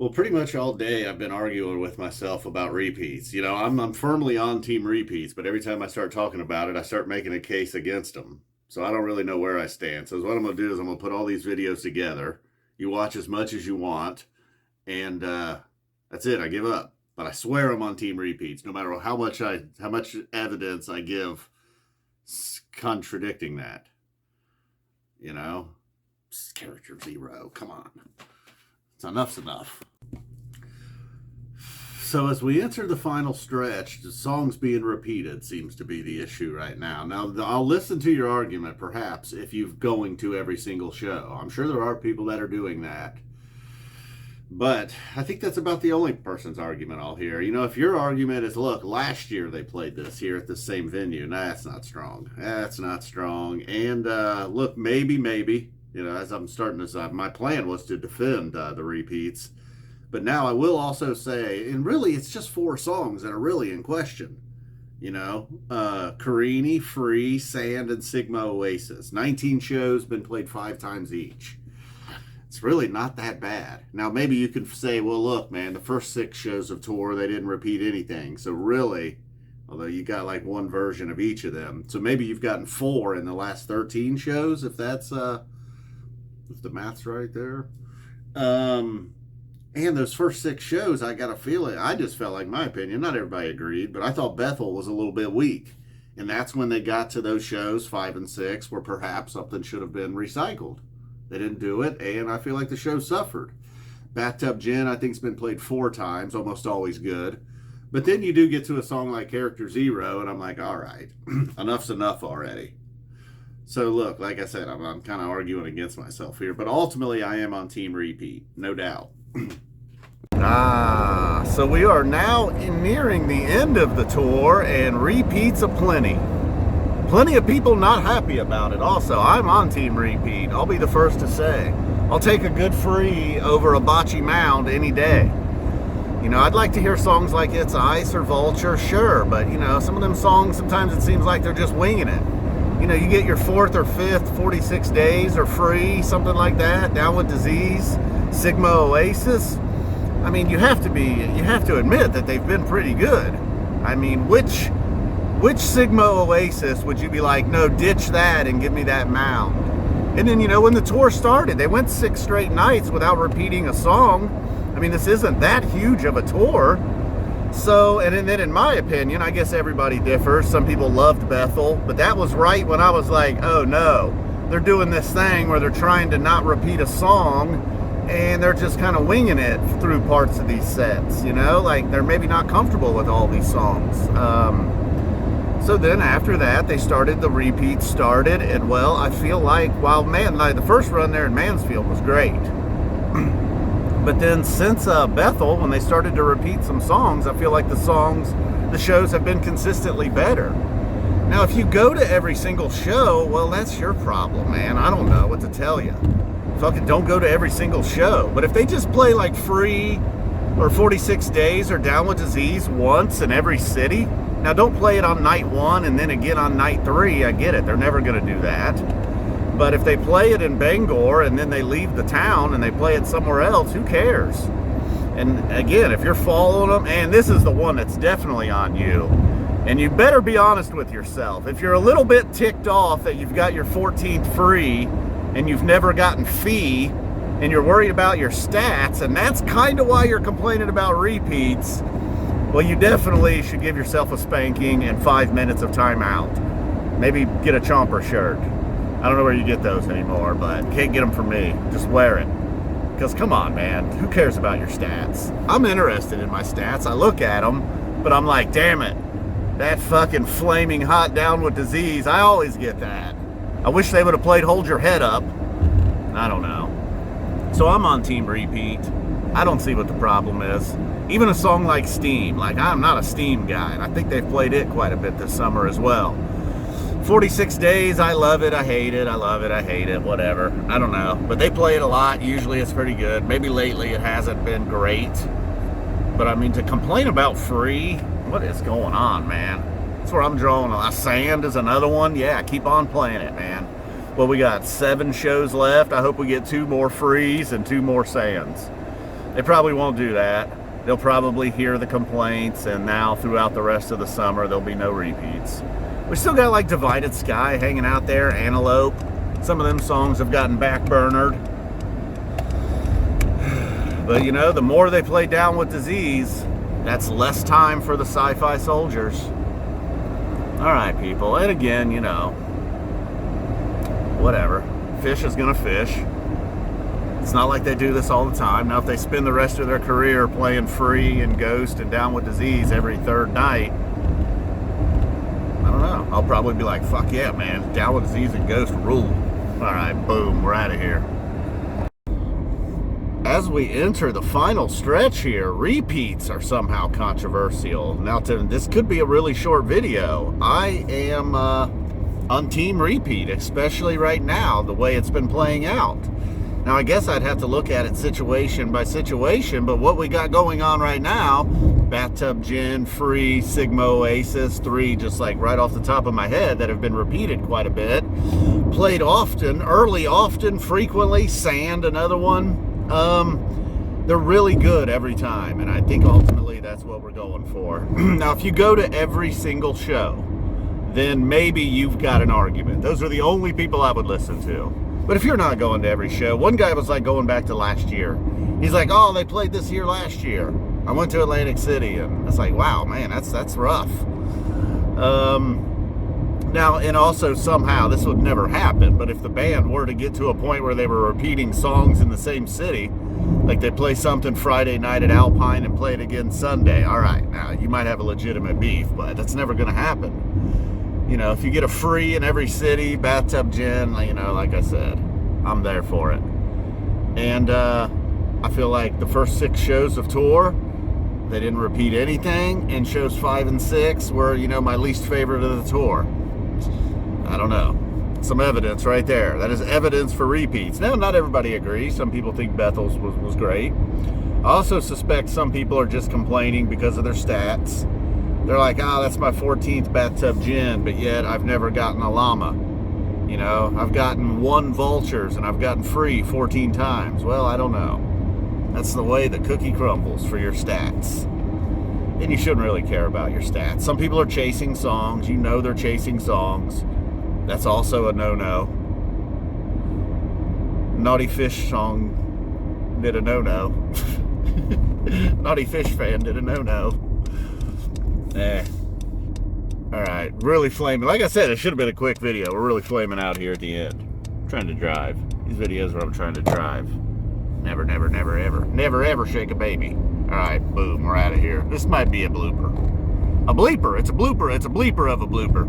Well, pretty much all day I've been arguing with myself about repeats. I'm firmly on team repeats, but every time I start talking about it, I start making a case against them. So I don't really know where I stand. So what I'm going to do is I'm going to put all these videos together. You watch as much as you want, and that's it. I give up. But I swear I'm on team repeats, no matter how much evidence I give contradicting that. You know, character zero. Come on, enough's enough. So as we enter the final stretch, the songs being repeated seems to be the issue right now. Now, I'll listen to your argument, perhaps, if you're going to every single show. I'm sure there are people that are doing that. But I think that's about the only person's argument I'll hear. If your argument is, look, last year they played this here at the same venue, that's not strong. That's not strong. And look, maybe, as I'm starting this, my plan was to defend the repeats. But now I will also say, and really it's just 4 songs that are really in question. Carini, Free, Sand, and Sigma Oasis. 19 shows, been played 5 times each. It's really not that bad. Now, maybe you can say, well, look, man, the first 6 shows of tour, they didn't repeat anything. So really, although you got like one version of each of them. So maybe you've gotten 4 in the last 13 shows, if that's, if the math's right there. And those first 6 shows, I got a feeling, I just felt like, my opinion, not everybody agreed, but I thought Bethel was a little bit weak. And that's when they got to those shows, 5 and 6, where perhaps something should have been recycled. They didn't do it, and I feel like the show suffered. Bathtub Gin, I think, has been played 4 times, almost always good. But then you do get to a song like Character Zero, and I'm like, all right, enough's enough already. So look, like I said, I'm kind of arguing against myself here, but ultimately I am on Team Repeat, no doubt. So we are now nearing the end of the tour, and repeats aplenty. Plenty of people not happy about it also. I'm on Team Repeat. I'll be the first to say. I'll take a good free over a bocce mound any day. I'd like to hear songs like It's Ice or Vulture, sure, but some of them songs, sometimes it seems like they're just winging it. You get your 4th or 5th 46 Days or Free, something like that, Down with Disease, Sigma Oasis. You have to admit that they've been pretty good. Which Sigma Oasis would you be like, no, ditch that and give me that mound? And then, when the tour started, they went 6 straight nights without repeating a song. This isn't that huge of a tour. So, and then in my opinion, I guess everybody differs. Some people loved Bethel, but that was right when I was like, oh no, they're doing this thing where they're trying to not repeat a song and they're just kind of winging it through parts of these sets, like they're maybe not comfortable with all these songs. So then after that, the repeats started, and well, I feel like, the first run there in Mansfield was great. But then since Bethel, when they started to repeat some songs, I feel like the shows have been consistently better. Now, if you go to every single show, well, that's your problem, man. I don't know what to tell you. Fucking don't go to every single show. But if they just play like Free or 46 Days or Down with Disease once in every city, now don't play it on night 1 and then again on night 3, I get it. They're never going to do that. But if they play it in Bangor and then they leave the town and they play it somewhere else, who cares? And again, if you're following them, and this is the one that's definitely on you, and you better be honest with yourself. If you're a little bit ticked off that you've got your 14th Free and you've never gotten Fee and you're worried about your stats, and that's kind of why you're complaining about repeats, well, you definitely should give yourself a spanking and 5 minutes of timeout. Maybe get a Chomper shirt. I don't know where you get those anymore, but you can't get them from me. Just wear it. Because come on, man, who cares about your stats? I'm interested in my stats. I look at them, but I'm like, damn it, that fucking flaming hot Down with Disease, I always get that. I wish they would have played Hold Your Head Up. I don't know. So I'm on Team Repeat. I don't see what the problem is. Even a song like Steam, I'm not a Steam guy, and I think they've played it quite a bit this summer as well. 46 Days, I love it, I hate it, I love it, I hate it, whatever. I don't know. But they play it a lot. Usually it's pretty good. Maybe lately it hasn't been great. But to complain about Free, what is going on, man? That's where I'm drawing. Sand is another one. Yeah, keep on playing it, man. Well, we got 7 shows left. I hope we get 2 more Frees and 2 more Sands. They probably won't do that. They'll probably hear the complaints, and now throughout the rest of the summer, there'll be no repeats. We still got like Divided Sky hanging out there, Antelope. Some of them songs have gotten backburnered. But you know, the more they play Down with Disease, that's less time for the sci-fi soldiers. All right, people. And again, you know, whatever. Phish is gonna Phish. It's not like they do this all the time. Now, if they spend the rest of their career playing Free and Ghost and Down with Disease every third night, I don't know. I'll probably be like, fuck yeah, man. Down with Disease and Ghost rule. All right, boom, we're out of here. As we enter the final stretch here, repeats are somehow controversial. Now, this could be a really short video. I am on team repeat, especially right now, the way it's been playing out. Now, I guess I'd have to look at it situation by situation, but what we got going on right now, Bathtub Gin, Free, Sigma Oasis, 3 just like right off the top of my head that have been repeated quite a bit. Played often, early, often, frequently. Sand, another one. They're really good every time, and I think ultimately that's what we're going for. Now, if you go to every single show, then maybe you've got an argument. Those are the only people I would listen to. But if you're not going to every show, one guy was like going back to last year. He's like, oh, they played this here last year. I went to Atlantic City, and it's like, wow, man, that's rough. Now, and also somehow, this would never happen, but if the band were to get to a point where they were repeating songs in the same city, like they play something Friday night at Alpine and play it again Sunday, all right, now you might have a legitimate beef, but that's never going to happen. You know, if you get a Free in every city, Bathtub Gin, you know, like I said, I'm there for it. And I feel like the first 6 shows of tour, they didn't repeat anything, and shows 5 and 6 were, you know, my least favorite of the tour. I don't know. Some evidence right there. That is evidence for repeats. Now, not everybody agrees. Some people think Bethel's was great. I also suspect some people are just complaining because of their stats. They're like, oh, that's my 14th Bathtub Gin, but yet I've never gotten a llama. You know, I've gotten 1 Vultures and I've gotten Free 14 times. Well, I don't know. That's the way the cookie crumbles for your stats. And you shouldn't really care about your stats. Some people are chasing songs. You know they're chasing songs. That's also a no-no. Naughty Phish song did a no-no. Naughty Phish fan did a no-no. Alright, really flaming. Like I said, it should have been a quick video. We're really flaming out here at the end. I'm trying to drive. These videos where I'm trying to drive. Never, never, never, ever. Never, ever shake a baby. Alright, boom, we're out of here. This might be a blooper. A bleeper. It's a blooper. It's a bleeper of a blooper.